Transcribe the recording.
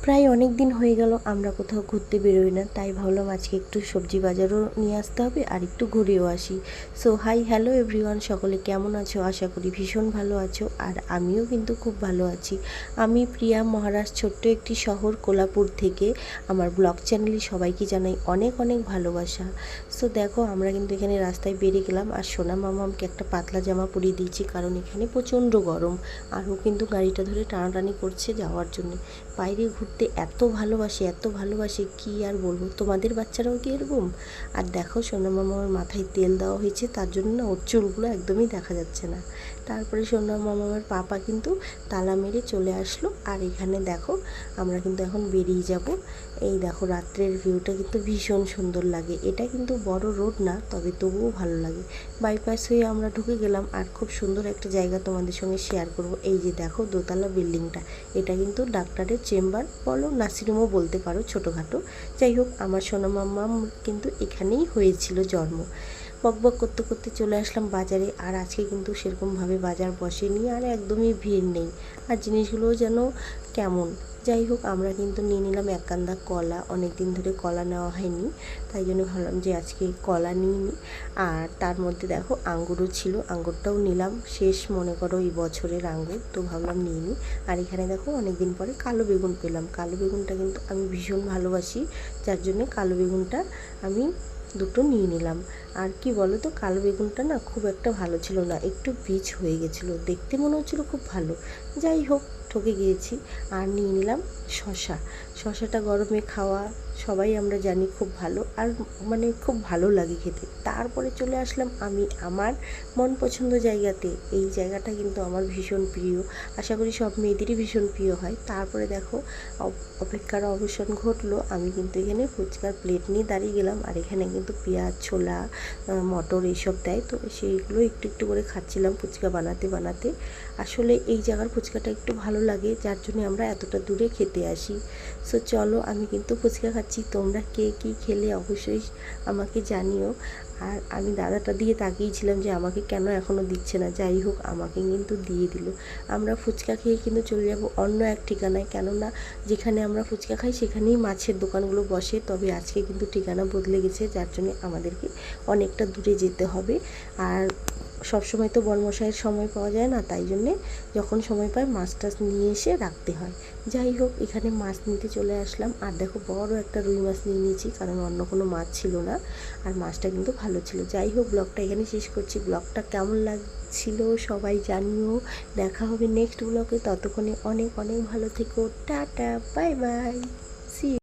প্রায় অনেক দিন হয়ে গেল আমরা কোথাও ঘুরতে বেরোই না, তাই ভাবলাম আজকে একটু সবজি বাজারও নিয়ে আসতে হবে আর একটু ঘুরেও আসি। সো হাই হ্যালো এভরিওয়ান, সকলে কেমন আছো? আশা করি ভীষণ ভালো আছো, আর আমিও কিন্তু খুব ভালো আছি। আমি প্রিয়া, মহারাষ্ট্র ছোট্ট একটি শহর কোলাপুর থেকে আমার ব্লগ চ্যানেলে সবাইকে জানাই অনেক অনেক ভালোবাসা। সো দেখো, আমরা কিন্তু এখানে রাস্তায় বেরিয়ে গেলাম, আর সোনা মামামকে একটা পাতলা জামা পরিয়ে দিয়েছি, কারণ এখানে প্রচণ্ড গরম, আর ও কিন্তু গাড়িটা ধরে টানাটানি করছে যাওয়ার জন্য। বাইরে ঘুরতে এত ভালোবাসে কি আর বলবো। তোমাদের বাচ্চারাও কি এরকম? আর দেখো, সোনা মামার মাথায় তেল দেওয়া হয়েছে, তার জন্য না ওর চুলগুলো একদমই দেখা যাচ্ছে না। তারপরে সোনা মামার পাপা কিন্তু তালা মেরে চলে আসলো, আর এখানে দেখো আমরা কিন্তু এখন বেরিয়ে যাব। এই দেখো, রাত্রের ভিউটা কিন্তু ভীষণ সুন্দর লাগে। এটা কিন্তু বড় রোড না, তবে তবুও ভালো লাগে। বাইপাস হয়ে আমরা ঢুকে গেলাম, আর খুব সুন্দর একটা জায়গা তোমাদের সঙ্গে শেয়ার করব। এই যে দেখো, দোতলা বিল্ডিংটা, এটা কিন্তু ডাক্তারের চেম্বার বলো, নার্সিংহোমও বলতে পারো, ছোটোখাটো। যাই হোক, আমার সোনা মাম্মাম কিন্তু এখানেই হয়েছিল জন্ম। বকবক করতে করতে চলে আসলাম বাজারে, আর আজকে কিন্তু সেরকমভাবে বাজার বসেনি, আর একদমই ভিড় নেই, আর জিনিসগুলোও যেন কেমন। যাই হোক, আমরা কিন্তু নিয়ে নিলাম এক কান্দা কলা। অনেক দিন ধরে কলা নেওয়া হয়নি, তাই জন্য ভাবলাম যে আজকে কলা নিয়ে নিই। আর তার মধ্যে দেখো আঙ্গুরও ছিল, আঙ্গুরটাও নিলাম, শেষ মনে করো এই বছরের আঙ্গুর, তো ভাবলাম নিয়ে নিই। আর এখানে দেখো অনেক দিন পরে কালো বেগুন পেলাম। কালো বেগুনটা কিন্তু আমি ভীষণ ভালোবাসি, যার জন্যে কালো বেগুনটা আমি দুটো নিয়ে নিলাম। আর কি বলো তো, কালো বেগুনটা না খুব একটা ভালো ছিল না, একটু বীজ হয়ে গেছিলো, দেখতে মনে হচ্ছিলো খুব ভালো। যাই হোক, ঠকে গিয়েছি। আর নিয়ে নিলাম শশা। শশাটা গরমে খাওয়া সবাই আমরা জানি খুব ভালো, আর মানে খুব ভালো লাগে খেতে। তারপরে চলে আসলাম আমি আমার মন পছন্দ জায়গাতে। এই জায়গাটা কিন্তু আমার ভীষণ প্রিয়, আশা করি সব মেয়েদেরই ভীষণ প্রিয় হয়। তারপরে দেখো, অপেক্ষার অবসান ঘটলো। আমি কিন্তু এখানে ফুচকার প্লেট নিয়ে দাঁড়িয়ে গেলাম, আর এখানে কিন্তু পেঁয়াজ, ছোলা, মটর এইসব দেয়, তো সেইগুলো একটু একটু করে খাচ্ছিলাম ফুচকা বানাতে বানাতে। আসলে এই জায়গার ফুচকাটা একটু ভালো লাগে, যার জন্য আমরা এতটা দূরে খেতে আসি। সো চলো, আমি কিন্তু ফুচকা খাচ্ছি, তোমরা কে কী খেলে অবশ্যই আমাকে জানিও। আর আমি দাদাটা দিয়ে তাকিয়েছিলাম যে আমাকে কেন এখনও দিচ্ছে না। যাই হোক, আমাকে কিন্তু দিয়ে দিল। আমরা ফুচকা খেয়ে কিন্তু চলে যাব অন্য এক ঠিকানায়, কেননা যেখানে আমরা ফুচকা খাই সেখানেই মাছের দোকানগুলো বসে, তবে আজকে কিন্তু ঠিকানা বদলে গেছে, যার জন্য আমাদেরকে অনেকটা দূরে যেতে হবে। আর সবসময় তো বরমশাইয়ের সময় পাওয়া যায় না, তাই জন্যে যখন সময় পায় মাছ টাছ নিয়ে এসে রাখতে হয়। যাই হোক, এখানে মাছ নিতে চলে আসলাম, আর দেখো বড় একটা রুই মাছ নিয়ে নিয়েছি, কারণ অন্য কোনো মাছ ছিল না, আর মাছটা কিন্তু ভালো ছিল। যাই হোক, ব্লগটা এখানে শেষ করছি। ব্লগটা কেমন লাগছিল সবাই জানিও। দেখা হবে নেক্সট ব্লগে, ততক্ষণে অনেক অনেক ভালো থেকো। Tata, bye bye, see you.